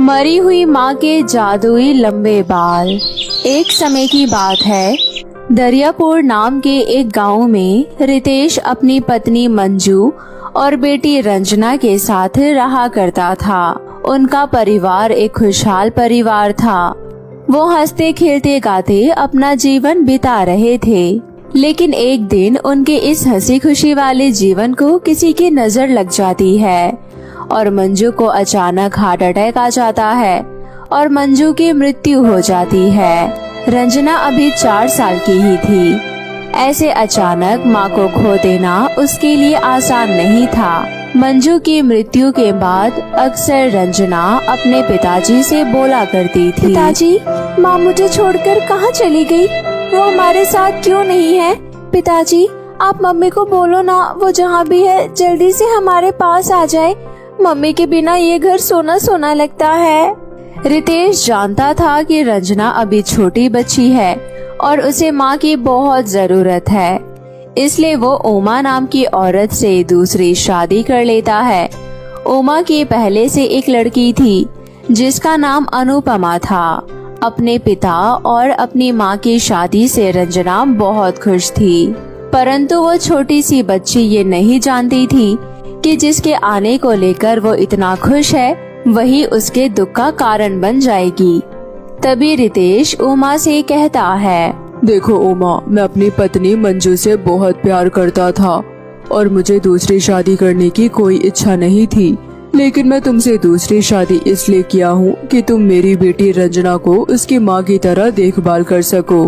मरी हुई माँ के जादुई लंबे बाल। एक समय की बात है, दरियापुर नाम के एक गांव में रितेश अपनी पत्नी मंजू और बेटी रंजना के साथ रहा करता था। उनका परिवार एक खुशहाल परिवार था। वो हंसते खेलते गाते अपना जीवन बिता रहे थे। लेकिन एक दिन उनके इस हंसी खुशी वाले जीवन को किसी की नजर लग जाती है और मंजू को अचानक हार्ट अटैक आ जाता है और मंजू की मृत्यु हो जाती है। रंजना अभी 4 साल की ही थी। ऐसे अचानक माँ को खो देना उसके लिए आसान नहीं था। मंजू की मृत्यु के बाद अक्सर रंजना अपने पिताजी से बोला करती थी, पिताजी, माँ मुझे छोड़कर कहाँ चली गई? वो हमारे साथ क्यों नहीं है? पिताजी, आप मम्मी को बोलो ना, वो जहाँ भी है जल्दी से हमारे पास आ जाए। मम्मी के बिना ये घर सोना सोना लगता है। रितेश जानता था कि रंजना अभी छोटी बच्ची है और उसे माँ की बहुत जरूरत है, इसलिए वो उमा नाम की औरत से दूसरी शादी कर लेता है। उमा की पहले से एक लड़की थी जिसका नाम अनुपमा था। अपने पिता और अपनी माँ की शादी से रंजना बहुत खुश थी, परंतु वो छोटी सी बच्ची ये नहीं जानती थी कि जिसके आने को लेकर वो इतना खुश है वही उसके दुख का कारण बन जाएगी। तभी रितेश उमा से कहता है, देखो उमा, मैं अपनी पत्नी मंजू से बहुत प्यार करता था और मुझे दूसरी शादी करने की कोई इच्छा नहीं थी, लेकिन मैं तुमसे दूसरी शादी इसलिए किया हूँ कि तुम मेरी बेटी रंजना को उसकी माँ की तरह देखभाल कर सको।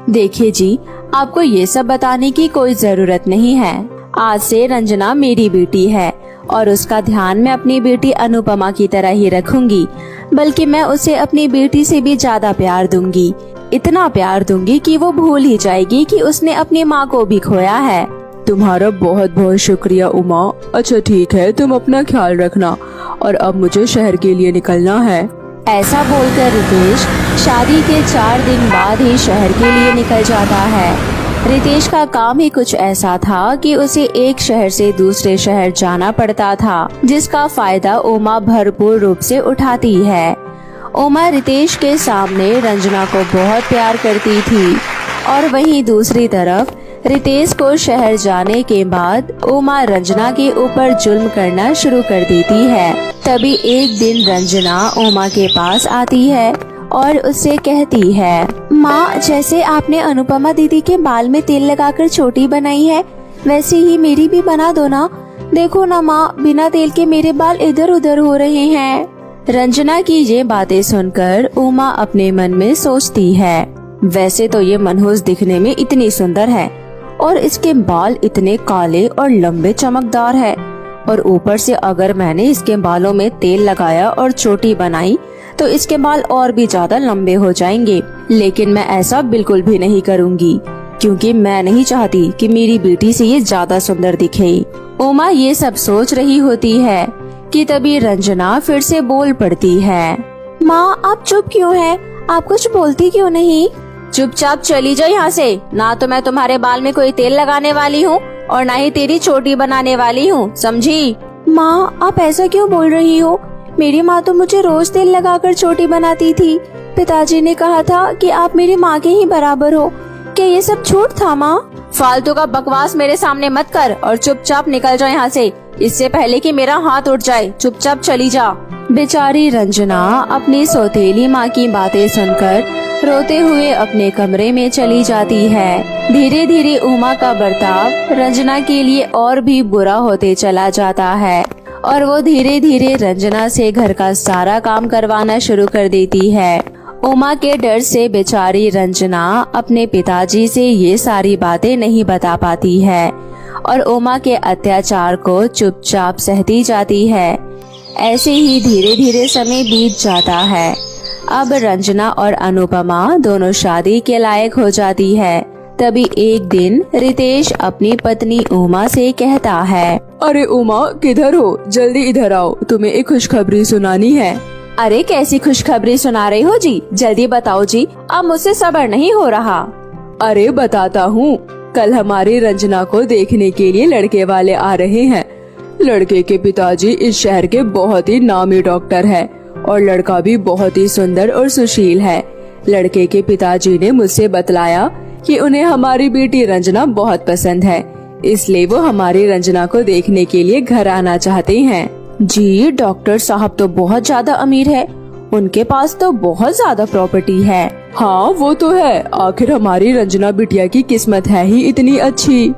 देखिए जी, आपको ये सब बताने की कोई जरूरत नहीं है। आज से रंजना मेरी बेटी है और उसका ध्यान मैं अपनी बेटी अनुपमा की तरह ही रखूंगी, बल्कि मैं उसे अपनी बेटी से भी ज्यादा प्यार दूंगी। इतना प्यार दूंगी कि वो भूल ही जाएगी कि उसने अपनी माँ को भी खोया है। तुम्हारा बहुत बहुत शुक्रिया उमा। अच्छा ठीक है, तुम अपना ख्याल रखना और अब मुझे शहर के लिए निकलना है। ऐसा बोलकर रितेश शादी के 4 दिन बाद ही शहर के लिए निकल जाता है। रितेश का काम ही कुछ ऐसा था कि उसे एक शहर से दूसरे शहर जाना पड़ता था, जिसका फायदा उमा भरपूर रूप से उठाती है। उमा रितेश के सामने रंजना को बहुत प्यार करती थी और वहीं दूसरी तरफ रितेश को शहर जाने के बाद उमा रंजना के ऊपर जुल्म करना शुरू कर देती है। तभी एक दिन रंजना उमा के पास आती है और उससे कहती है, माँ, जैसे आपने अनुपमा दीदी के बाल में तेल लगाकर चोटी बनाई है, वैसे ही मेरी भी बना दो ना। देखो ना माँ, बिना तेल के मेरे बाल इधर उधर हो रहे हैं। रंजना की ये बातें सुनकर उमा अपने मन में सोचती है, वैसे तो ये मनहूस दिखने में इतनी सुंदर है और इसके बाल इतने काले और लंबे चमकदार है, और ऊपर से अगर मैंने इसके बालों में तेल लगाया और चोटी बनाई तो इसके बाल और भी ज्यादा लंबे हो जाएंगे। लेकिन मैं ऐसा बिल्कुल भी नहीं करूँगी, क्योंकि मैं नहीं चाहती कि मेरी बेटी से ये ज्यादा सुंदर दिखे। उमा ये सब सोच रही होती है कि तभी रंजना फिर से बोल पड़ती है, माँ, आप चुप क्यों हैं? आप कुछ बोलती क्यों नहीं? चुपचाप चली जाओ यहाँ से। ना तो मैं तुम्हारे बाल में कोई तेल लगाने वाली हूँ और ना ही तेरी चोटी बनाने वाली हूँ, समझी? माँ, आप ऐसा क्यों बोल रही हो? मेरी माँ तो मुझे रोज तेल लगाकर चोटी बनाती थी। पिताजी ने कहा था कि आप मेरी माँ के ही बराबर हो। क्या ये सब झूठ था माँ? फालतू का बकवास मेरे सामने मत कर और चुपचाप निकल जाओ यहाँ से, इससे पहले कि मेरा हाथ उठ जाए। चुपचाप चली जा। बेचारी रंजना अपनी सौतेली माँ की बातें सुनकर रोते हुए अपने कमरे में चली जाती है। धीरे धीरे उमा का बर्ताव रंजना के लिए और भी बुरा होते चला जाता है और वो धीरे धीरे रंजना से घर का सारा काम करवाना शुरू कर देती है। उमा के डर से बेचारी रंजना अपने पिताजी से ये सारी बातें नहीं बता पाती है और उमा के अत्याचार को चुपचाप सहती जाती है। ऐसे ही धीरे धीरे समय बीत जाता है। अब रंजना और अनुपमा दोनों शादी के लायक हो जाती है। तभी एक दिन रितेश अपनी पत्नी उमा से कहता है, अरे उमा, किधर हो? जल्दी इधर आओ, तुम्हें एक खुशखबरी सुनानी है। अरे कैसी खुशखबरी सुना रही हो जी? जल्दी बताओ जी, अब मुझसे सब्र नहीं हो रहा। अरे बताता हूँ, कल हमारी रंजना को देखने के लिए लड़के वाले आ रहे हैं। लड़के के पिताजी इस शहर के बहुत ही नामी डॉक्टर है और लड़का भी बहुत ही सुंदर और सुशील है। लड़के के पिताजी ने मुझसे बतलाया कि उन्हें हमारी बेटी रंजना बहुत पसंद है, इसलिए वो हमारी रंजना को देखने के लिए घर आना चाहते हैं। जी, डॉक्टर साहब तो बहुत ज्यादा अमीर है, उनके पास तो बहुत ज्यादा प्रॉपर्टी है। हाँ वो तो है, आखिर हमारी रंजना बिटिया की किस्मत है ही इतनी अच्छी।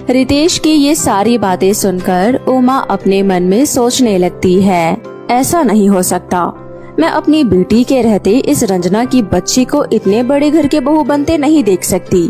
रितेश की ये सारी बातें सुनकर उमा अपने मन में सोचने लगती है, ऐसा नहीं हो सकता, मैं अपनी बेटी के रहते इस रंजना की बच्ची को इतने बड़े घर के बहू बनते नहीं देख सकती।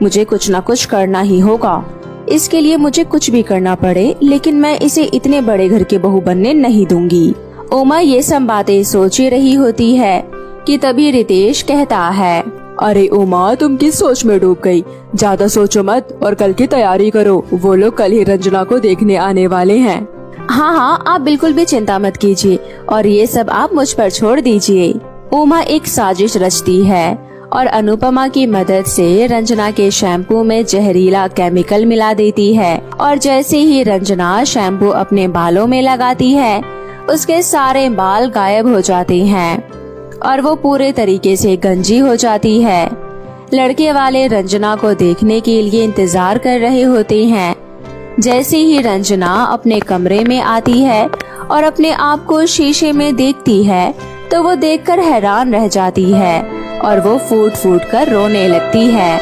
मुझे कुछ न कुछ करना ही होगा। इसके लिए मुझे कुछ भी करना पड़े, लेकिन मैं इसे इतने बड़े घर के बहू बनने नहीं दूंगी। उमा ये सब बातें सोच ही रही होती है कि तभी रितेश कहता है, अरे उमा, तुम किस सोच में डूब गई? ज्यादा सोचो मत और कल की तैयारी करो, वो लोग कल ही रंजना को देखने आने वाले हैं। हाँ, आप बिल्कुल भी चिंता मत कीजिए और ये सब आप मुझ पर छोड़ दीजिए। उमा एक साजिश रचती है और अनुपमा की मदद से रंजना के शैम्पू में जहरीला केमिकल मिला देती है, और जैसे ही रंजना शैम्पू अपने बालों में लगाती है, उसके सारे बाल गायब हो जाते हैं और वो पूरे तरीके से गंजी हो जाती है। लड़के वाले रंजना को देखने के लिए इंतजार कर रहे होते हैं। जैसे ही रंजना अपने कमरे में आती है और अपने आप को शीशे में देखती है, तो वो देखकर हैरान रह जाती है और वो फूट फूट कर रोने लगती है।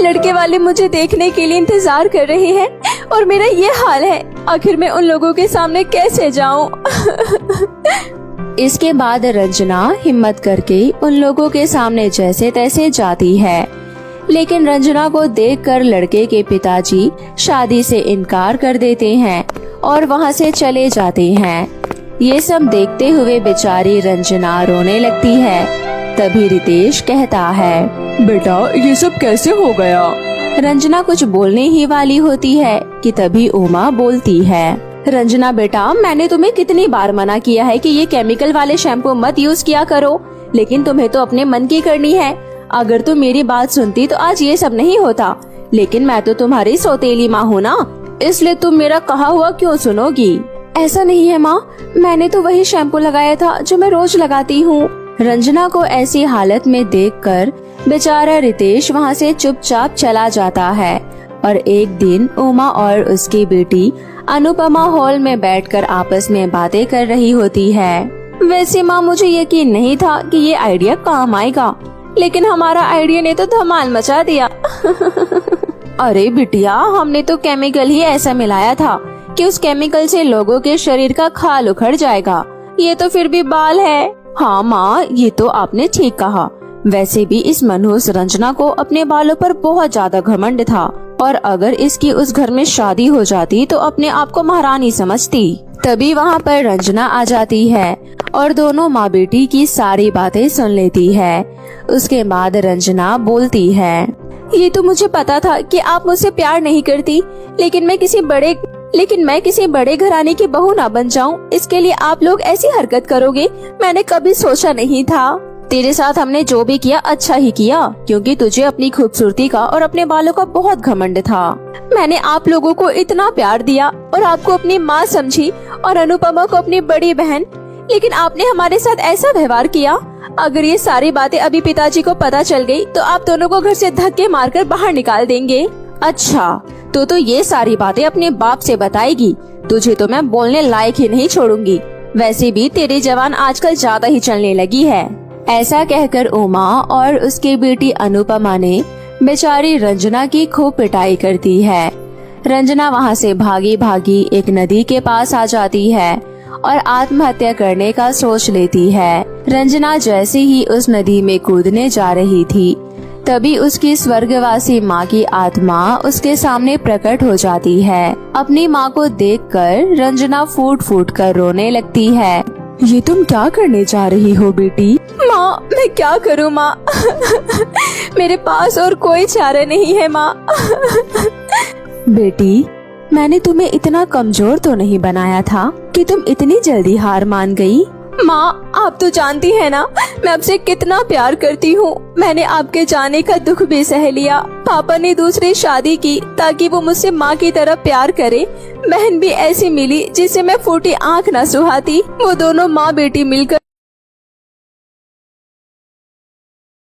लड़के वाले मुझे देखने के लिए इंतजार कर रहे हैं और मेरा ये हाल है, आखिर मैं उन लोगों के सामने कैसे जाऊं? इसके बाद रंजना हिम्मत करके उन लोगों के सामने जैसे तैसे जाती है, लेकिन रंजना को देखकर लड़के के पिताजी शादी से इनकार कर देते हैं और वहां से चले जाते हैं। ये सब देखते हुए बेचारी रंजना रोने लगती है। तभी रितेश कहता है, बेटा ये सब कैसे हो गया? रंजना कुछ बोलने ही वाली होती है कि तभी उमा बोलती है, रंजना बेटा, मैंने तुम्हें कितनी बार मना किया है कि ये केमिकल वाले शैम्पू मत यूज किया करो, लेकिन तुम्हें तो अपने मन की करनी है। अगर तुम मेरी बात सुनती तो आज ये सब नहीं होता, लेकिन मैं तो तुम्हारी सौतेली माँ हूँ ना, इसलिए तुम मेरा कहा हुआ क्यों सुनोगी? ऐसा नहीं है माँ, मैंने तो वही शैम्पू लगाया था जो मैं रोज लगाती हूँ। रंजना को ऐसी हालत में देखकर बेचारा रितेश वहाँ से चुपचाप चला जाता है और एक दिन उमा और उसकी बेटी अनुपमा हॉल में बैठकर आपस में बातें कर रही होती है। वैसे माँ, मुझे यकीन नहीं था कि ये आइडिया काम आएगा, लेकिन हमारा आइडिया ने तो धमाल मचा दिया। अरे बिटिया, हमने तो केमिकल ही ऐसा मिलाया था कि उस केमिकल से लोगों के शरीर का खाल उखड़ जाएगा। ये तो फिर भी बाल है। हाँ माँ, ये तो आपने ठीक कहा। वैसे भी इस मनहूस रंजना को अपने बालों पर बहुत ज्यादा घमंड था, और अगर इसकी उस घर में शादी हो जाती तो अपने आप को महारानी समझती। तभी वहाँ पर रंजना आ जाती है और दोनों माँ बेटी की सारी बातें सुन लेती है। उसके बाद रंजना बोलती है, ये तो मुझे पता था कि आप मुझसे प्यार नहीं करती, लेकिन मैं किसी बड़े घराने की बहू ना बन जाऊं, इसके लिए आप लोग ऐसी हरकत करोगे, मैंने कभी सोचा नहीं था। तेरे साथ हमने जो भी किया अच्छा ही किया, क्योंकि तुझे अपनी खूबसूरती का और अपने बालों का बहुत घमंड था। मैंने आप लोगों को इतना प्यार दिया और आपको अपनी माँ समझी और अनुपमा को अपनी बड़ी बहन, लेकिन आपने हमारे साथ ऐसा व्यवहार किया। अगर ये सारी बातें अभी पिताजी को पता चल गई तो आप दोनों को घर से धक्के मारकर बाहर निकाल देंगे। अच्छा, तो ये सारी बातें अपने बाप से बताएगी? तुझे तो मैं बोलने लायक ही नहीं छोड़ूंगी। वैसे भी तेरी जवान आजकल ज्यादा ही चलने लगी है। ऐसा कहकर उमा और उसकी बेटी अनुपमा ने बेचारी रंजना की खूब पिटाई करती है। रंजना वहाँ से भागी भागी एक नदी के पास आ जाती है और आत्महत्या करने का सोच लेती है। रंजना जैसे ही उस नदी में कूदने जा रही थी, तभी उसकी स्वर्गवासी माँ की आत्मा उसके सामने प्रकट हो जाती है। अपनी माँ को देखकर रंजना फूट फूट कर रोने लगती है। ये तुम क्या करने जा रही हो बेटी? माँ, मैं क्या करूँ माँ? मेरे पास और कोई चारा नहीं है माँ। बेटी, मैंने तुम्हें इतना कमजोर तो नहीं बनाया था कि तुम इतनी जल्दी हार मान गई। माँ, आप तो जानती है ना मैं आपसे कितना प्यार करती हूँ। मैंने आपके जाने का दुख भी सह लिया, पापा ने दूसरी शादी की ताकि वो मुझसे माँ की तरह प्यार करे। बहन भी ऐसी मिली जिसे मैं फूटी आंख न सुहाती। वो दोनों माँ बेटी मिलकर